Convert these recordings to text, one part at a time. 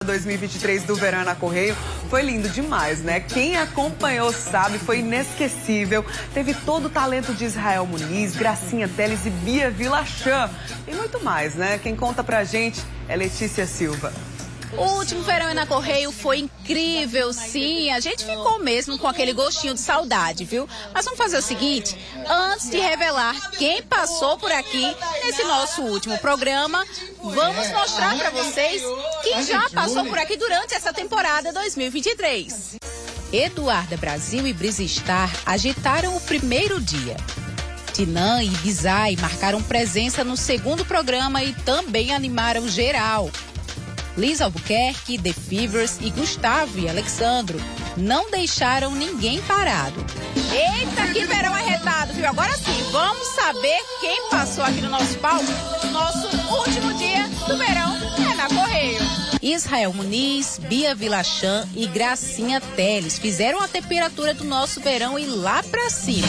2023 do Verão na Correio foi lindo demais, né? Quem acompanhou sabe, foi inesquecível. Teve todo o talento de Israel Muniz, Gracinha Teles e Bia Vilachan. E muito mais, né? Quem conta pra gente é Letícia Silva. O último Verão na Correio foi incrível, sim. A gente ficou mesmo com aquele gostinho de saudade, viu? Mas vamos fazer o seguinte, antes de revelar quem passou por aqui nesse nosso último programa, vamos mostrar para vocês quem já passou por aqui durante essa temporada 2023. Eduarda Brasil e Brisa Star agitaram o primeiro dia. Tinan e Bizai marcaram presença no segundo programa e também animaram geral. Liz Albuquerque, The Fevers e Gustavo e Alexandro não deixaram ninguém parado. Eita, que verão arretado, viu? Agora sim, vamos saber quem passou aqui no nosso palco no nosso último dia do Verão é na Correio. Israel Muniz, Bia Vilachan e Gracinha Teles fizeram a temperatura do nosso verão ir lá pra cima.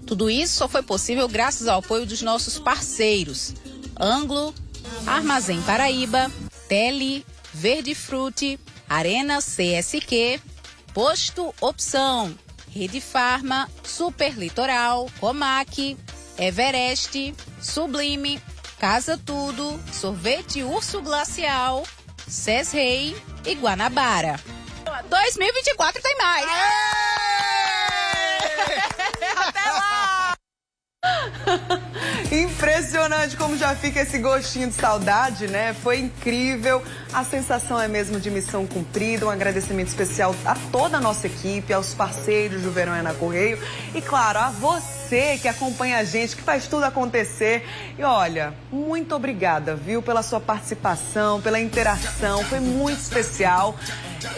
Tudo isso só foi possível graças ao apoio dos nossos parceiros: Anglo, Armazém Paraíba, Tele, Verde Frute, Arena CSQ, Posto Opção, Rede Farma, Super Litoral, Comac, Everest, Sublime, Casa Tudo, Sorvete Urso Glacial, Cesrei e Guanabara. 2024 tem mais! Até lá! Impressionante como já fica esse gostinho de saudade, né? Foi incrível. A sensação é mesmo de missão cumprida. Um agradecimento especial a toda a nossa equipe, aos parceiros do Verão é na Correio e, claro, a você que acompanha a gente, que faz tudo acontecer. E olha, muito obrigada, viu, pela sua participação, pela interação. Foi muito especial.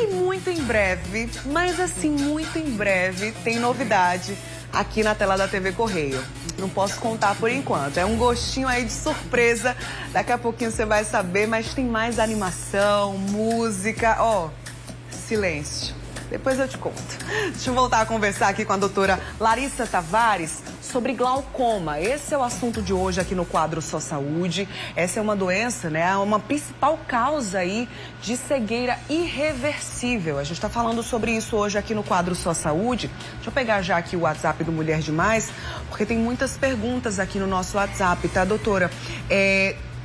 E muito em breve, mas assim, muito em breve, tem novidade aqui na tela da TV Correio. Não posso contar por enquanto, é um gostinho aí de surpresa. Daqui a pouquinho você vai saber, mas tem mais animação, música, ó, silêncio. Depois eu te conto. Deixa eu voltar a conversar aqui com a doutora Larissa Tavares sobre glaucoma. Esse é o assunto de hoje aqui no quadro Só Saúde. Essa é uma doença, né? Uma principal causa aí de cegueira irreversível. A gente está falando sobre isso hoje aqui no quadro Só Saúde. Deixa eu pegar já aqui o WhatsApp do Mulher Demais, porque tem muitas perguntas aqui no nosso WhatsApp, tá, doutora?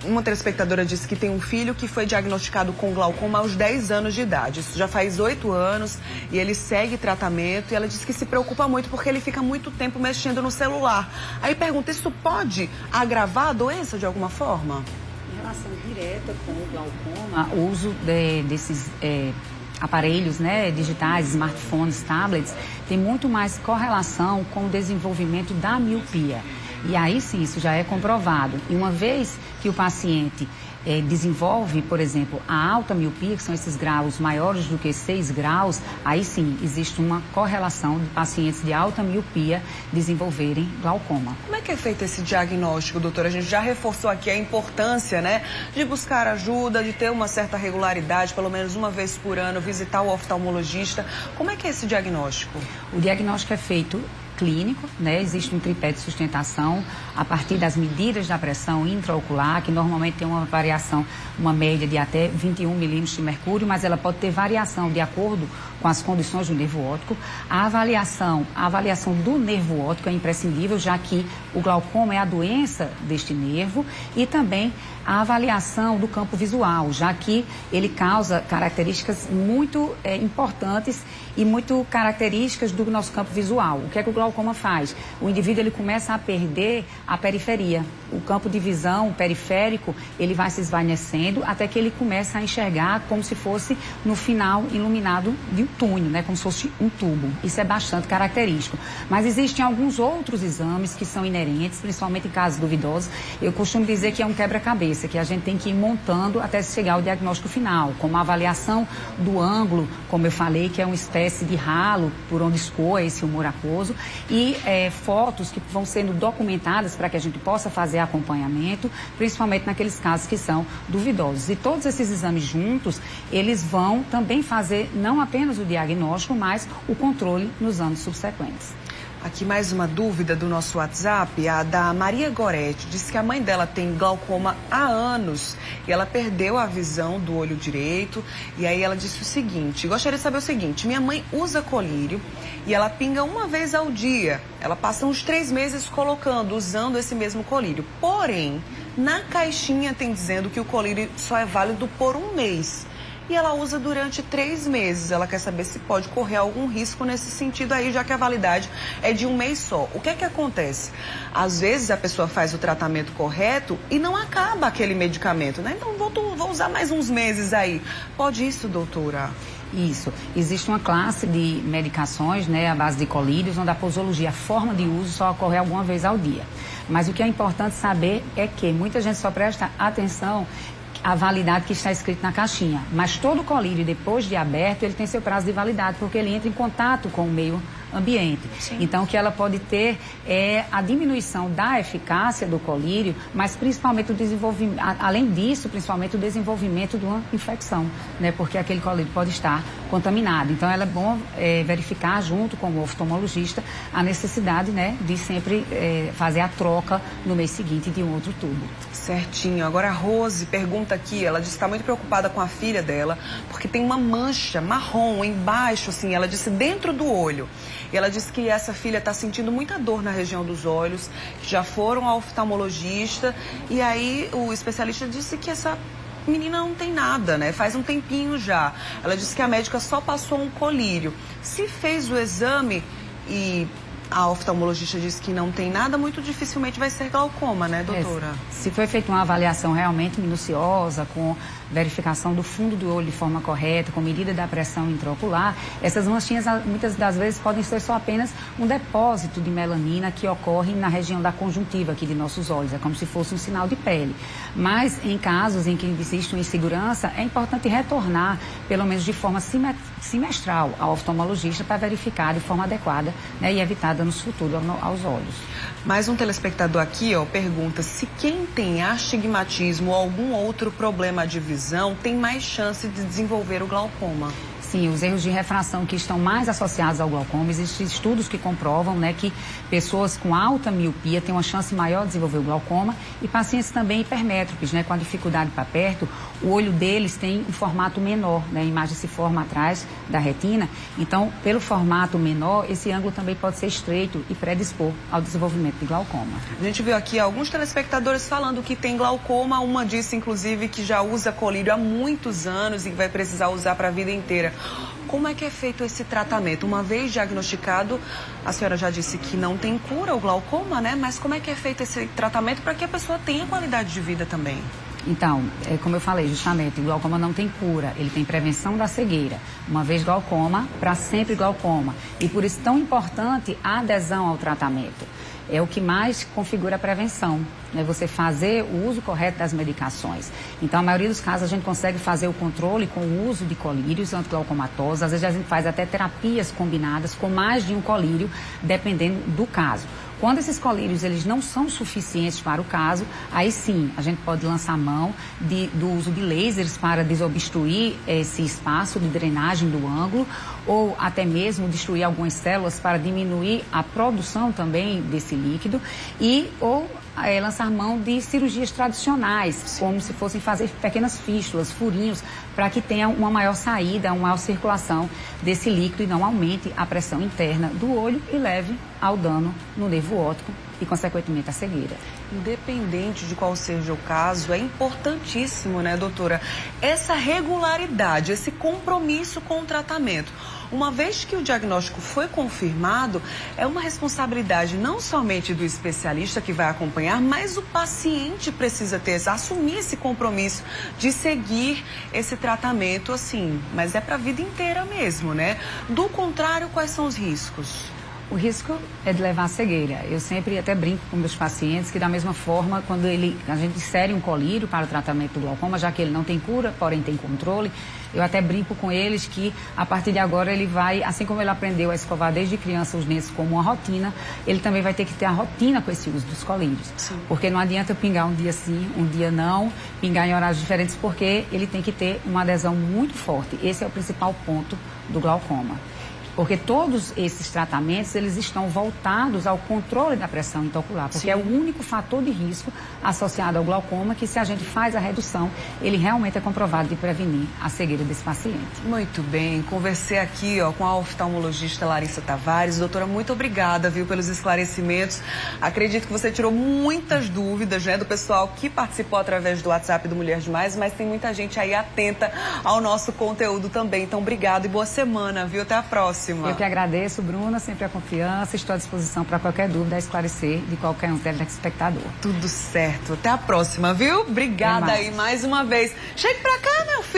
Uma telespectadora disse que tem um filho que foi diagnosticado com glaucoma aos 10 anos de idade. Isso já faz 8 anos e ele segue tratamento. E ela disse que se preocupa muito porque ele fica muito tempo mexendo no celular. Aí pergunta, isso pode agravar a doença de alguma forma? Em relação direta com o glaucoma, o uso desses aparelhos, né, digitais, smartphones, tablets, tem muito mais correlação com o desenvolvimento da miopia. E aí sim, isso já é comprovado. E uma vez que o paciente desenvolve, por exemplo, a alta miopia, que são esses graus maiores do que 6 graus, aí sim existe uma correlação de pacientes de alta miopia desenvolverem glaucoma. Como é que é feito esse diagnóstico, doutora? A gente já reforçou aqui a importância, né, de buscar ajuda, de ter uma certa regularidade, pelo menos uma vez por ano, visitar o oftalmologista. Como é que é esse diagnóstico? O diagnóstico é feito clínico, né? Existe um tripé de sustentação a partir das medidas da pressão intraocular, que normalmente tem uma variação, uma média de até 21 milímetros de mercúrio, mas ela pode ter variação de acordo com as condições do nervo óptico. A avaliação do nervo óptico é imprescindível, já que o glaucoma é a doença deste nervo, e também a avaliação do campo visual, já que ele causa características muito importantes e muito características do nosso campo visual. O que é que o glaucoma faz? O indivíduo ele começa a perder a periferia. O campo de visão periférico, ele vai se esvanecendo até que ele começa a enxergar como se fosse no final iluminado de um túnel, né? Como se fosse um tubo. Isso é bastante característico. Mas existem alguns outros exames que são inerentes, principalmente em casos duvidosos. Eu costumo dizer que é um quebra-cabeça, que a gente tem que ir montando até chegar ao diagnóstico final, como a avaliação do ângulo, como eu falei, que é uma espécie de ralo por onde escoa esse humor aquoso, e fotos que vão sendo documentadas para que a gente possa fazer acompanhamento, principalmente naqueles casos que são duvidosos. E todos esses exames juntos, eles vão também fazer não apenas o o diagnóstico, mas o controle nos anos subsequentes. Aqui mais uma dúvida do nosso WhatsApp, a da Maria Goretti. Diz que a mãe dela tem glaucoma há anos e ela perdeu a visão do olho direito. E aí ela disse o seguinte, gostaria de saber o seguinte, minha mãe usa colírio e ela pinga uma vez ao dia. Ela passa uns 3 meses usando esse mesmo colírio. Porém, na caixinha tem dizendo que o colírio só é válido por 1 mês. E ela usa durante 3 meses. Ela quer saber se pode correr algum risco nesse sentido aí, já que a validade é de 1 mês só. O que é que acontece? Às vezes a pessoa faz o tratamento correto e não acaba aquele medicamento, né? Então vou usar mais uns meses aí. Pode isso, doutora? Isso. Existe uma classe de medicações, né, à base de colírios, onde a posologia, a forma de uso, só ocorre alguma vez ao dia. Mas o que é importante saber é que muita gente só presta atenção a validade que está escrito na caixinha. Mas todo colírio, depois de aberto, ele tem seu prazo de validade, porque ele entra em contato com o meio ambiente. Sim. Então, o que ela pode ter é a diminuição da eficácia do colírio, mas principalmente o desenvolvimento, além disso, principalmente o desenvolvimento de uma infecção, né? Porque aquele colírio pode estar contaminado. Então, é bom verificar junto com o oftalmologista a necessidade, né, de sempre fazer a troca no mês seguinte de um outro tubo. Certinho. Agora a Rose pergunta aqui, ela disse que está muito preocupada com a filha dela, porque tem uma mancha marrom embaixo, assim, ela disse dentro do olho. E ela disse que essa filha está sentindo muita dor na região dos olhos, que já foram ao oftalmologista, e aí o especialista disse que essa menina não tem nada, né? Faz um tempinho já. Ela disse que a médica só passou um colírio. Se fez o exame e a oftalmologista disse que não tem nada, muito dificilmente vai ser glaucoma, né, doutora? Se foi feita uma avaliação realmente minuciosa, com verificação do fundo do olho de forma correta, com medida da pressão intraocular, essas manchinhas muitas das vezes podem ser só apenas um depósito de melanina que ocorre na região da conjuntiva aqui de nossos olhos, é como se fosse um sinal de pele. Mas em casos em que existe uma insegurança, é importante retornar, pelo menos de forma semestral, ao oftalmologista para verificar de forma adequada, né, e evitar danos futuros aos olhos. Mais um telespectador aqui, pergunta se quem tem astigmatismo ou algum outro problema de visão tem mais chance de desenvolver o glaucoma. Sim, os erros de refração que estão mais associados ao glaucoma, existem estudos que comprovam, né, que pessoas com alta miopia têm uma chance maior de desenvolver o glaucoma e pacientes também hipermétropes, né, com a dificuldade para perto, o olho deles tem um formato menor, né, a imagem se forma atrás da retina, então, pelo formato menor, esse ângulo também pode ser estreito e predispor ao desenvolvimento de glaucoma. A gente viu aqui alguns telespectadores falando que tem glaucoma, uma disse, inclusive, que já usa colírio há muitos anos e vai precisar usar para a vida inteira. Como é que é feito esse tratamento? Uma vez diagnosticado, a senhora já disse que não tem cura o glaucoma, né? Mas como é que é feito esse tratamento para que a pessoa tenha qualidade de vida também? Então, como eu falei, justamente, o glaucoma não tem cura, ele tem prevenção da cegueira. Uma vez glaucoma, para sempre glaucoma. E por isso tão importante a adesão ao tratamento. É o que mais configura a prevenção, né? Você fazer o uso correto das medicações. Então, a maioria dos casos, a gente consegue fazer o controle com o uso de colírios antiglaucomatosos. Às vezes, a gente faz até terapias combinadas com mais de um colírio, dependendo do caso. Quando esses colírios eles não são suficientes para o caso, aí sim, a gente pode lançar mão do uso de lasers para desobstruir esse espaço de drenagem do ângulo, ou até mesmo destruir algumas células para diminuir a produção também desse líquido, ou lançar mão de cirurgias tradicionais, como se fossem fazer pequenas fístulas, furinhos, para que tenha uma maior saída, uma maior circulação desse líquido e não aumente a pressão interna do olho e leve ao dano no nervo óptico e, consequentemente, a cegueira. Independente de qual seja o caso, é importantíssimo, né, doutora, essa regularidade, esse compromisso com o tratamento. Uma vez que o diagnóstico foi confirmado, é uma responsabilidade não somente do especialista que vai acompanhar, mas o paciente precisa assumir esse compromisso de seguir esse tratamento, assim, mas é para a vida inteira mesmo, né? Do contrário, quais são os riscos? O risco é de levar à cegueira. Eu sempre até brinco com meus pacientes que, da mesma forma, quando a gente insere um colírio para o tratamento do glaucoma, já que ele não tem cura, porém tem controle, eu até brinco com eles que, a partir de agora, ele vai, assim como ele aprendeu a escovar desde criança os dentes como uma rotina, ele também vai ter que ter a rotina com esse uso dos colírios. Sim. Porque não adianta pingar um dia sim, um dia não, pingar em horários diferentes, porque ele tem que ter uma adesão muito forte. Esse é o principal ponto do glaucoma. Porque todos esses tratamentos, eles estão voltados ao controle da pressão intraocular, porque é o único fator de risco associado ao glaucoma que, se a gente faz a redução, ele realmente é comprovado de prevenir a cegueira desse paciente. Muito bem, conversei aqui com a oftalmologista Larissa Tavares. Doutora, muito obrigada, viu, pelos esclarecimentos. Acredito que você tirou muitas dúvidas, né, do pessoal que participou através do WhatsApp do Mulher Demais, mas tem muita gente aí atenta ao nosso conteúdo também. Então, obrigado e boa semana, viu? Até a próxima. Eu que agradeço, Bruna, sempre a confiança. Estou à disposição para qualquer dúvida, a esclarecer de qualquer um telespectador. Tudo certo. Até a próxima, viu? Obrigada aí mais uma vez. Chegue pra cá, meu filho.